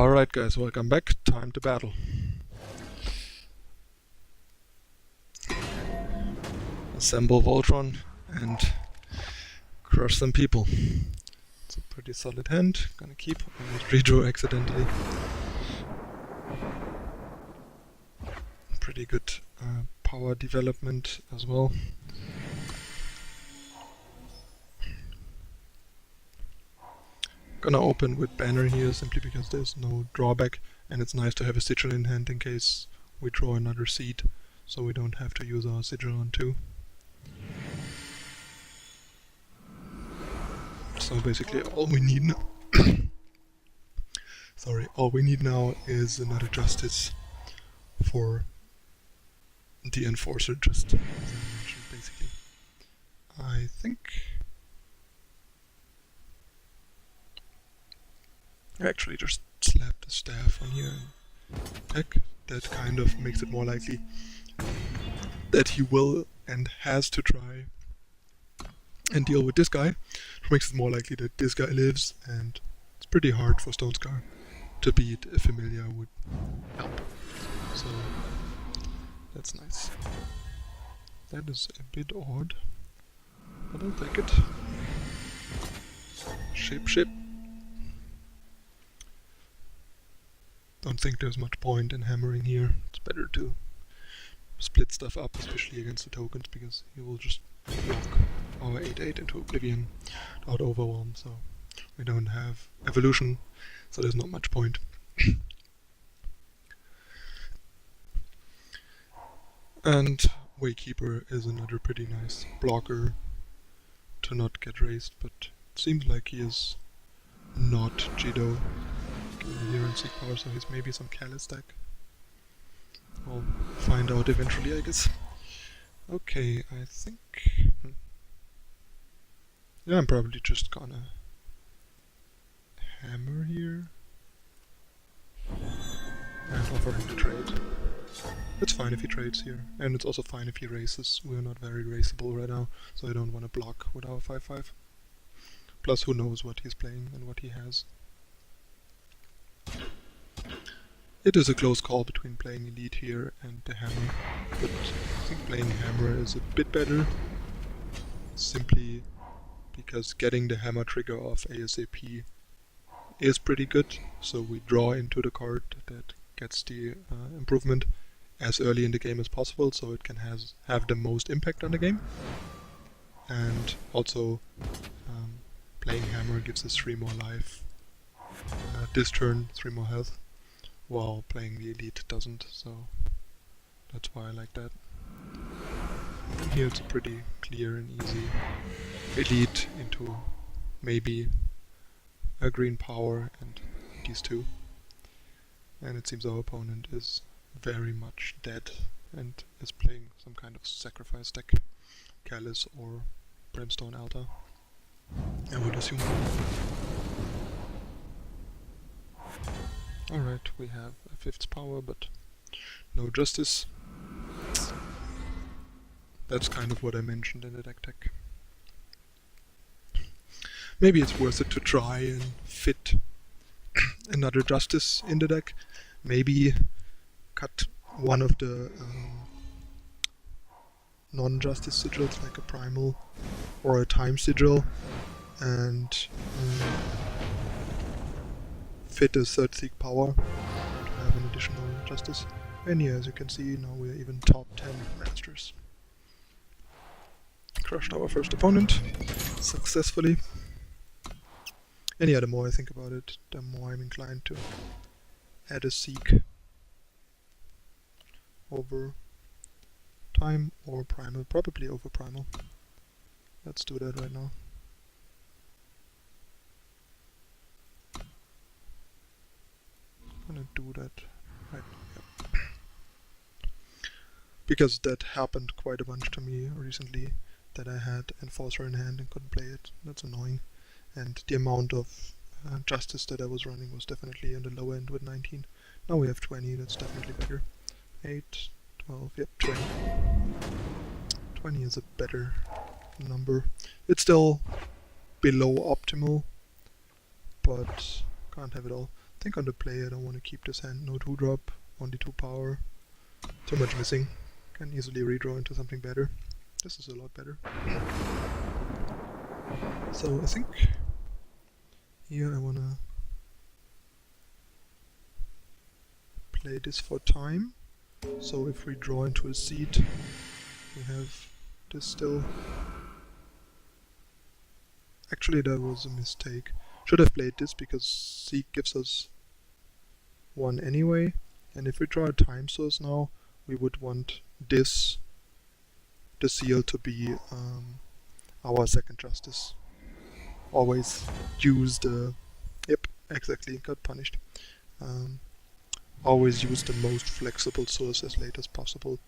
Alright guys, welcome back. Time to battle. Assemble Voltron and crush some people. It's a pretty solid hand. Gonna keep. Almost redraw accidentally. Pretty good power development as well. Gonna open with Banner here simply because there's no drawback, and it's nice to have a sigil in hand in case we draw another seed, so we don't have to use our sigil on 2. So basically all we need now all we need now is another justice for the enforcer, just as I mentioned basically. I think I actually just slap the staff on here and attack. That kind of makes it more likely that he will and has to try and deal with this guy, which makes it more likely that this guy lives, and it's pretty hard for Stone Scar to beat a familiar would help. So that's nice. That is a bit odd, but I'll take it. Ship. Don't think there's much point in hammering here. It's better to split stuff up, especially against the tokens, because he will just block our 8/8 into Oblivion without Overwhelm, so we don't have evolution, so there's not much point. And Waykeeper is another pretty nice blocker to not get raised, but it seems like he is not Jido. Here and Seek Power, so he's maybe some Callus deck. I'll find out eventually, I guess. Okay, I think... yeah, I'm probably just gonna hammer here and offer him to trade. It's fine if he trades here, and it's also fine if he races. We're not very raceable right now, so I don't want to block with our 5/5. Plus, who knows what he's playing and what he has. It is a close call between playing Elite here and the Hammer, but I think playing Hammer is a bit better, simply because getting the Hammer trigger off ASAP is pretty good, so we draw into the card that gets the improvement as early in the game as possible, so it can have the most impact on the game. And also playing Hammer gives us 3 more life this turn, 3 more health, while playing the Elite doesn't, so that's why I like that. And here it's a pretty clear and easy Elite into maybe a green power and these 2. And it seems our opponent is very much dead and is playing some kind of sacrifice deck, Callus or Brimstone Altar, I would assume. Alright, we have a 5th power, but no justice. That's kind of what I mentioned in the deck tech. Maybe it's worth it to try and fit another justice in the deck. Maybe cut one of the non-justice sigils, like a primal or a time sigil, and fit a 3rd Seek Power to have an additional justice. And yeah, as you can see, now we're even top 10 masters. Crushed our first opponent successfully. And yeah, the more I think about it, the more I'm inclined to add a Seek over time or primal, probably over primal. Let's do that right now. I'm gonna do that right now. Yep. Because that happened quite a bunch to me recently, that I had Enforcer in hand and couldn't play it. That's annoying. And the amount of justice that I was running was definitely on the low end with 19. Now we have 20, that's definitely better. 8, 12, yep, 20. 20 is a better number. It's still below optimal, but can't have it all. think on the play I don't want to keep this hand. No 2-drop, 1d2 power. Too much missing. Can easily redraw into something better. This is a lot better. So I think here I wanna play this for time. So if we draw into a seed, we have this still. Actually, that was a mistake. Should have played this because seek gives us 1 anyway. And if we draw a time source now, we would want this, the seal, to be our second justice. Always use the... Yep, exactly, got punished. Always use the most flexible source as late as possible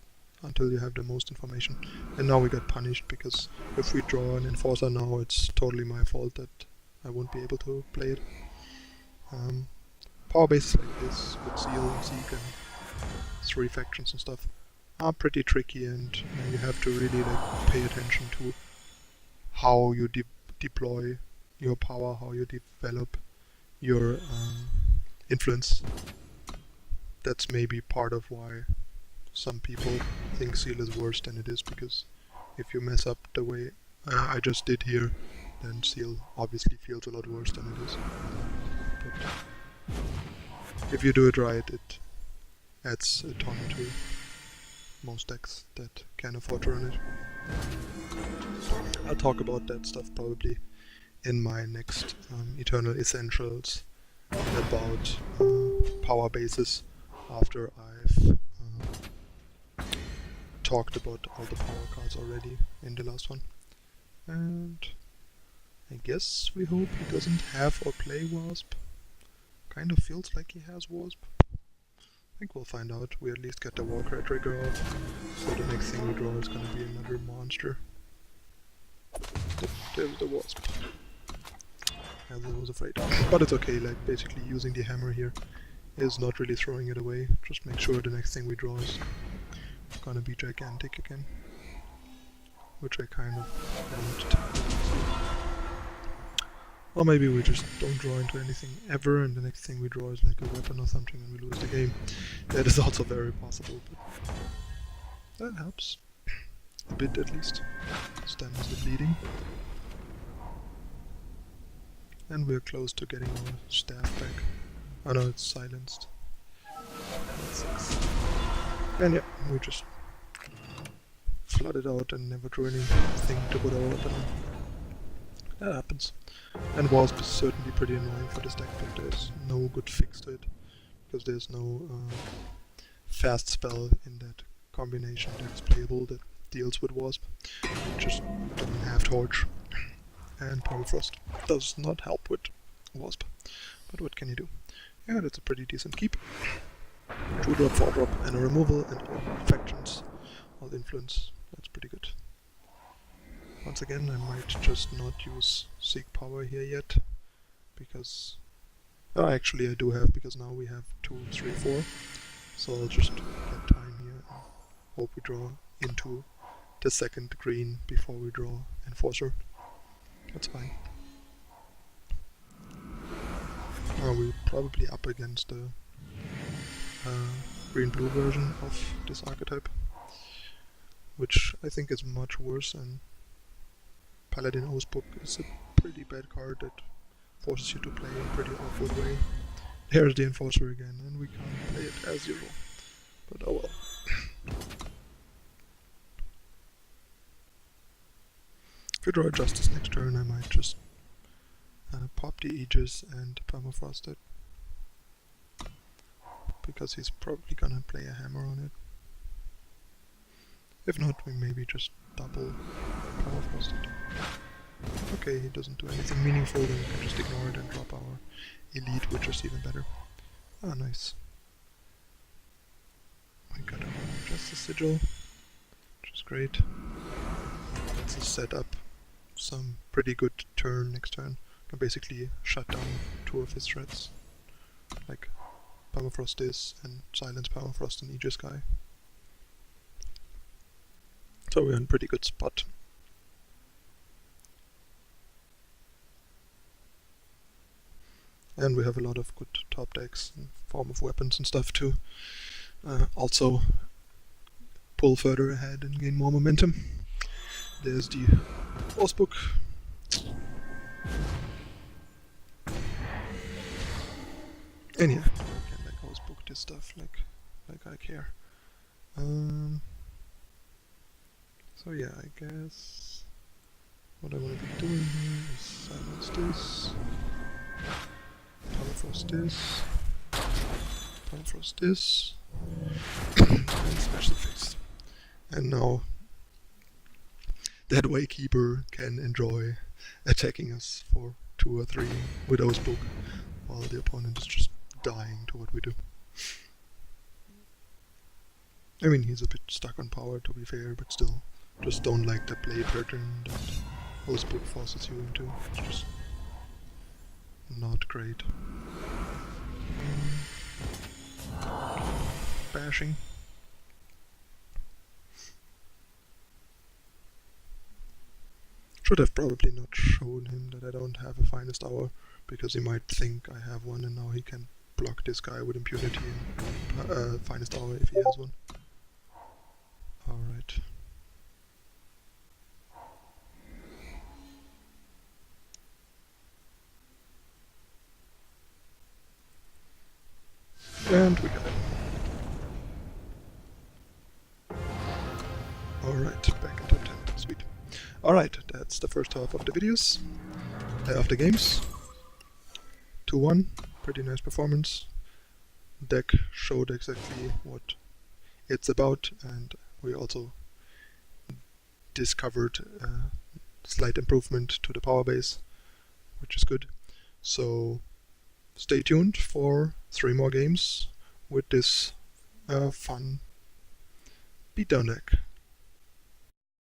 until you have the most information. And now we got punished because if we draw an enforcer now, it's totally my fault that I won't be able to play it. Power bases like this with seal and seek and 3 factions and stuff are pretty tricky, and you have to really like pay attention to how you deploy your power, how you develop your influence. That's maybe part of why some people think seal is worse than it is, because if you mess up the way I just did here, then seal obviously feels a lot worse than it is. But if you do it right, it adds a ton to most decks that can afford to run it. I'll talk about that stuff probably in my next Eternal Essentials about power bases, after I've talked about all the power cards already in the last one. And I guess we hope he doesn't have or play Wasp. Kind of feels like he has Wasp. I think we'll find out. We at least get the Warcry trigger off, so the next thing we draw is gonna be another monster. There's the Wasp. As I was afraid. But it's okay, like basically using the hammer here is not really throwing it away. Just make sure the next thing we draw is gonna be gigantic again. Which I kind of want. Or maybe we just don't draw into anything ever, and the next thing we draw is like a weapon or something and we lose the game. That is also very possible, but that helps. A bit at least. Stems the bleeding. And we're close to getting our staff back. Oh no, it's silenced. That sucks. And yeah, we just flooded out and never drew anything to put our weapon on. That happens. And Wasp is certainly pretty annoying for this deck, but there's no good fix to it. Because there's no fast spell in that combination that's playable that deals with Wasp. We just don't have Torch. And Permafrost does not help with Wasp. But what can you do? Yeah, that's a pretty decent keep. 2-drop, 4-drop, and a removal, and all factions, all influence. That's pretty good. Once again, I might just not use Seek Power here yet, because... Oh, actually I do have, because now we have 2, 3, 4. So I'll just get time here and hope we draw into the second green before we draw Enforcer. That's fine. We're probably up against the green-blue version of this archetype, which I think is much worse, and Paladin Oathbook is a pretty bad card that forces you to play in a pretty awkward way. Here's the Enforcer again, and we can't play it as usual, but oh well. If we draw a Justice next turn, I might just pop the Aegis and Permafrost it, because he's probably gonna play a hammer on it. If not, we maybe just double Permafrost it. Okay, he doesn't do anything meaningful, then we can just ignore it and drop our Elite, which is even better. Ah, nice. We got our Justice Sigil, which is great. Let's set up some pretty good turn next turn. Can basically shut down 2 of his threats, like Permafrost this, and silence Permafrost and Aegis guy. So we're in a pretty good spot. And we have a lot of good top decks in form of weapons and stuff to also pull further ahead and gain more momentum. There's the boss book. And yeah, I can like always book this stuff like I care. So yeah, I guess what I want to be doing here is silence this, permafrost this, permafrost this, and smash the face. And now that Waykeeper can enjoy attacking us for 2 or 3 Widow's Book, while the opponent is just dying to what we do. I mean, he's a bit stuck on power, to be fair, but still, just don't like the play pattern that Widow's Book forces you into. It's just not great. Bashing. Should have probably not shown him that I don't have a finest hour, because he might think I have one and now he can block this guy with impunity and finest hour if he has one. Alright. And we got him. Alright, back in top 10. Sweet. Alright, that's the first half of the videos. Of the games. 2-1. Pretty nice performance. Deck showed exactly what it's about, and we also discovered a slight improvement to the power base, which is good. So stay tuned for 3 more games with this fun beatdown deck.